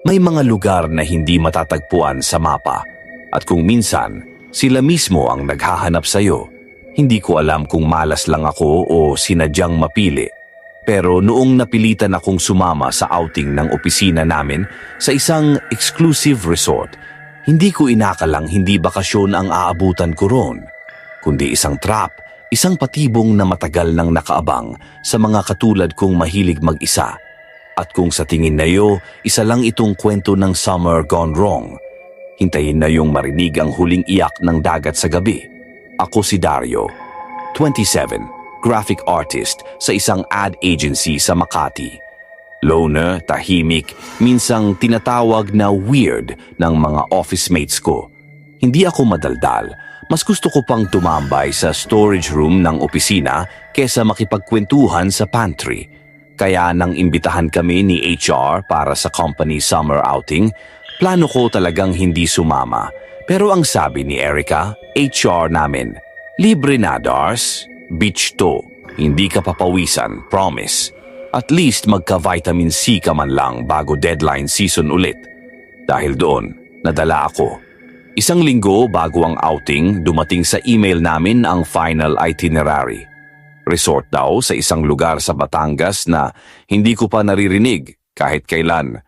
May mga lugar na hindi matatagpuan sa mapa at kung minsan sila mismo ang naghahanap sa'yo. Hindi ko alam kung malas lang ako o sinadyang mapili. Pero noong napilitan akong sumama sa outing ng opisina namin sa isang exclusive resort, hindi ko inakalang hindi bakasyon ang aabutan ko roon, kundi isang trap, isang patibong na matagal nang nakaabang sa mga katulad kong mahilig mag-isa. At kung sa tingin na isa lang itong kwento ng summer gone wrong, hintayin na yung marinig ang huling iyak ng dagat sa gabi. Ako si Dario, 27, graphic artist sa isang ad agency sa Makati. Loner, tahimik, minsang tinatawag na weird ng mga office mates ko. Hindi ako madaldal, mas gusto ko pang tumambay sa storage room ng opisina kesa makipagkwentuhan sa pantry. Kaya nang imbitahan kami ni HR para sa company summer outing, plano ko talagang hindi sumama. Pero ang sabi ni Erica, HR namin, libre na Dars, beach to, hindi ka papawisan, promise. At least magka-vitamin C ka man lang bago deadline season ulit. Dahil doon, nadala ako. Isang linggo bago ang outing, dumating sa email namin ang final itinerary. Resort daw sa isang lugar sa Batangas na hindi ko pa naririnig kahit kailan.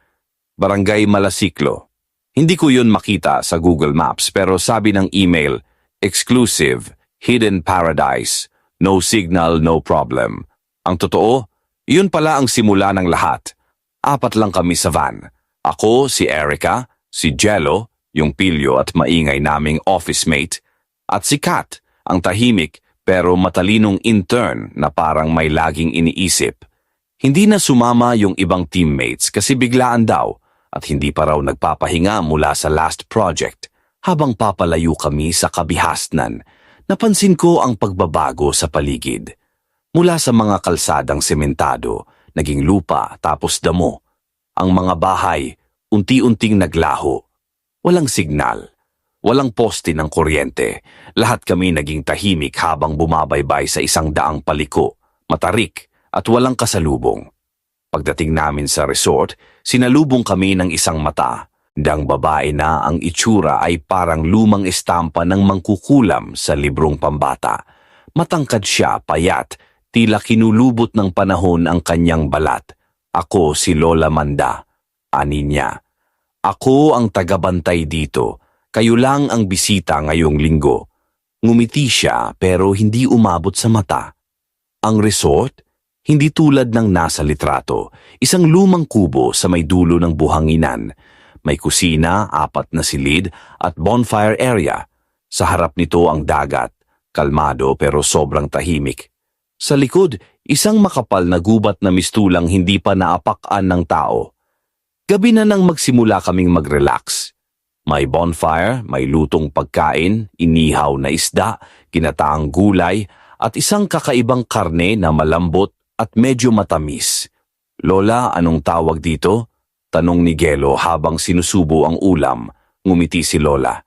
Barangay Malasiklo. Hindi ko yun makita sa Google Maps pero sabi ng email, exclusive, hidden paradise, no signal, no problem. Ang totoo, yun pala ang simula ng lahat. 4 lang kami sa van. Ako, si Erica, si Jello, yung pilyo at maingay naming office mate, at si Kat, ang tahimik pero matalinong intern na parang may laging iniisip. Hindi na sumama yung ibang teammates kasi biglaan daw at hindi pa raw nagpapahinga mula sa last project. Habang papalayo kami sa kabihasnan, napansin ko ang pagbabago sa paligid. Mula sa mga kalsadang sementado, naging lupa tapos damo. Ang mga bahay, unti-unting naglaho. Walang signal, walang poste ng kuryente. Lahat kami naging tahimik habang bumabaybay sa isang daang paliko, matarik at walang kasalubong. Pagdating namin sa resort, sinalubong kami ng isang mata. Dang babae na ang itsura ay parang lumang estampa ng mangkukulam sa librong pambata. Matangkad siya, payat, tila kinulubot ng panahon ang kanyang balat. Ako si Lola Manda, ani niya. Ako ang tagabantay dito, kayo lang ang bisita ngayong linggo. Ngumiti siya pero hindi umabot sa mata. Ang resort, hindi tulad ng nasa litrato, isang lumang kubo sa may dulo ng buhanginan. May kusina, 4 na silid at bonfire area. Sa harap nito ang dagat, kalmado pero sobrang tahimik. Sa likod, isang makapal na gubat na mistulang hindi pa naapakan ng tao. Gabi na nang magsimula kaming mag-relax. May bonfire, may lutong pagkain, inihaw na isda, ginataang gulay at isang kakaibang karne na malambot at medyo matamis. Lola, anong tawag dito? Tanong ni Gelo habang sinusubo ang ulam. Ngumiti si Lola.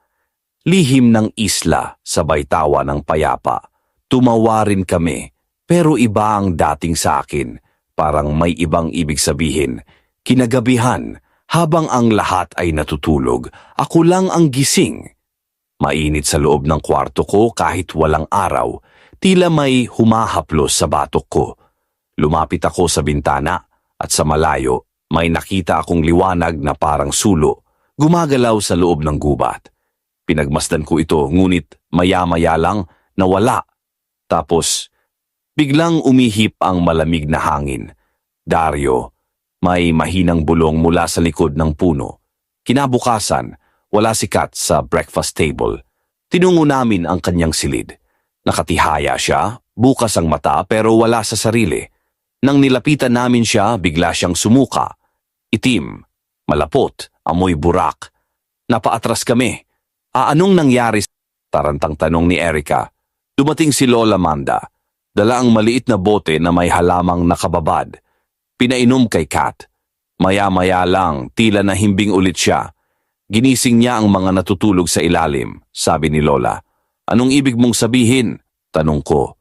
Lihim ng isla, sabay tawa ng payapa. Tumawa rin kami, pero iba ang dating sa akin. Parang may ibang ibig sabihin. Kinagabihan, habang ang lahat ay natutulog, ako lang ang gising. Mainit sa loob ng kwarto ko kahit walang araw. Tila may humahaplos sa batok ko. Lumapit ako sa bintana at sa malayo, may nakita akong liwanag na parang sulo, gumagalaw sa loob ng gubat. Pinagmasdan ko ito, ngunit maya-maya lang nawala. Tapos, biglang umihip ang malamig na hangin. Dario, may mahinang bulong mula sa likod ng puno. Kinabukasan, wala si Kat sa breakfast table. Tinungo namin ang kanyang silid. Nakatihaya siya, bukas ang mata pero wala sa sarili. Nang nilapitan namin siya, bigla siyang sumuka. Itim, malapot, amoy burak. Napaatras kami. Anong nangyari? Tarantang tanong ni Erica. Dumating si Lola Manda. Dala ang maliit na bote na may halamang nakababad. Pinainom kay Kat. Maya-maya lang, tila nahimbing ulit siya. Ginising niya ang mga natutulog sa ilalim, sabi ni Lola. Anong ibig mong sabihin? Tanong ko.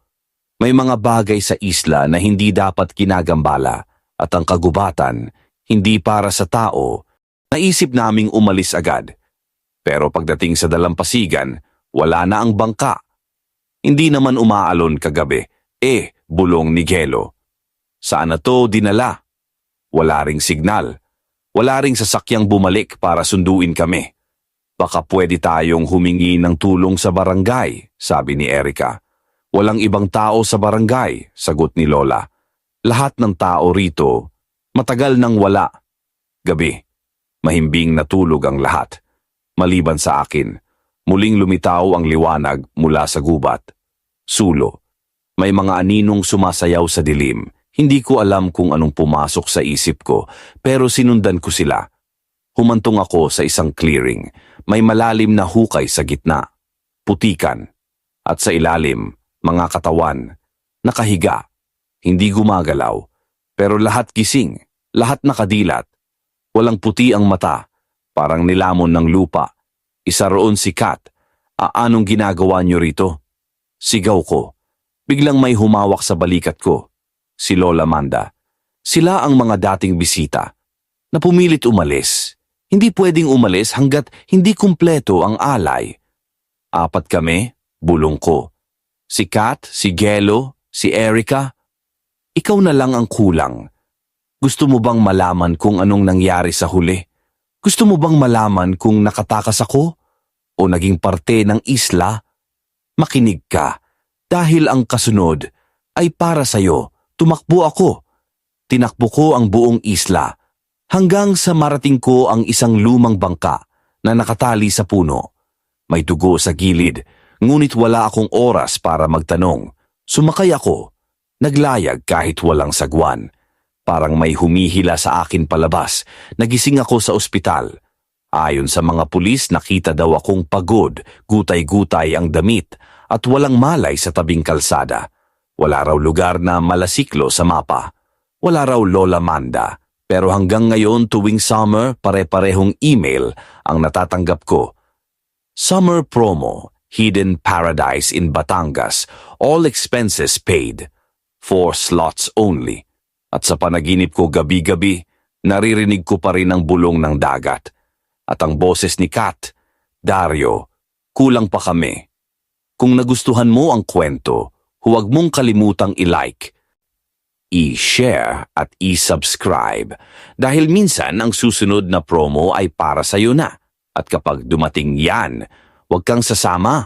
May mga bagay sa isla na hindi dapat ginagambala at ang kagubatan, hindi para sa tao, Naisip naming umalis agad. Pero pagdating sa dalampasigan, wala na ang bangka. Hindi naman umaalon kagabi, bulong ni Gelo. Saan na to dinala? Wala ring signal. Wala ring sasakyang bumalik para sunduin kami. Baka pwede tayong humingi ng tulong sa barangay, sabi ni Erica. Walang ibang tao sa barangay, sagot ni Lola. Lahat ng tao rito, matagal nang wala. Gabi, mahimbing natulog ang lahat. Maliban sa akin, muling lumitaw ang liwanag mula sa gubat. Sulo. May mga aninong sumasayaw sa dilim. Hindi ko alam kung anong pumasok sa isip ko, pero sinundan ko sila. Humantong ako sa isang clearing. May malalim na hukay sa gitna. Putikan. At sa ilalim, mga katawan. Nakahiga. Hindi gumagalaw. Pero lahat gising. Lahat nakadilat. Walang puti ang mata. Parang nilamon ng lupa. Isa roon si Kat. Anong ginagawa niyo rito? Sigaw ko. Biglang may humawak sa balikat ko. Si Lola Manda. Sila ang mga dating bisita. Na pumilit umalis. Hindi pwedeng umalis hanggat hindi kumpleto ang alay. 4 kami, bulong ko. Si Kat, si Gelo, si Erica. Ikaw na lang ang kulang. Gusto mo bang malaman kung anong nangyari sa huli? Gusto mo bang malaman kung nakatakas ako? O naging parte ng isla? Makinig ka. Dahil ang kasunod ay para sa'yo. Tumakbo ako. Tinakbo ko ang buong isla. Hanggang sa marating ko ang isang lumang bangka na nakatali sa puno. May dugo sa gilid, ngunit wala akong oras para magtanong. Sumakay ako. Naglayag kahit walang sagwan. Parang may humihila sa akin palabas. Nagising ako sa ospital. Ayon sa mga pulis, nakita daw akong pagod, gutay-gutay ang damit at walang malay sa tabing kalsada. Wala raw lugar na malasiklo sa mapa. Wala raw Lola Manda. Pero hanggang ngayon tuwing summer, pare-parehong email ang natatanggap ko. Summer promo, Hidden Paradise in Batangas, all expenses paid. 4 slots only. At sa panaginip ko gabi-gabi, naririnig ko pa rin ang bulong ng dagat. At ang boses ni Kat, Dario, kulang pa kami. Kung nagustuhan mo ang kwento, huwag mong kalimutang i-like, i-share at i-subscribe dahil minsan ang susunod na promo ay para sa'yo na. At kapag dumating yan, huwag kang sasama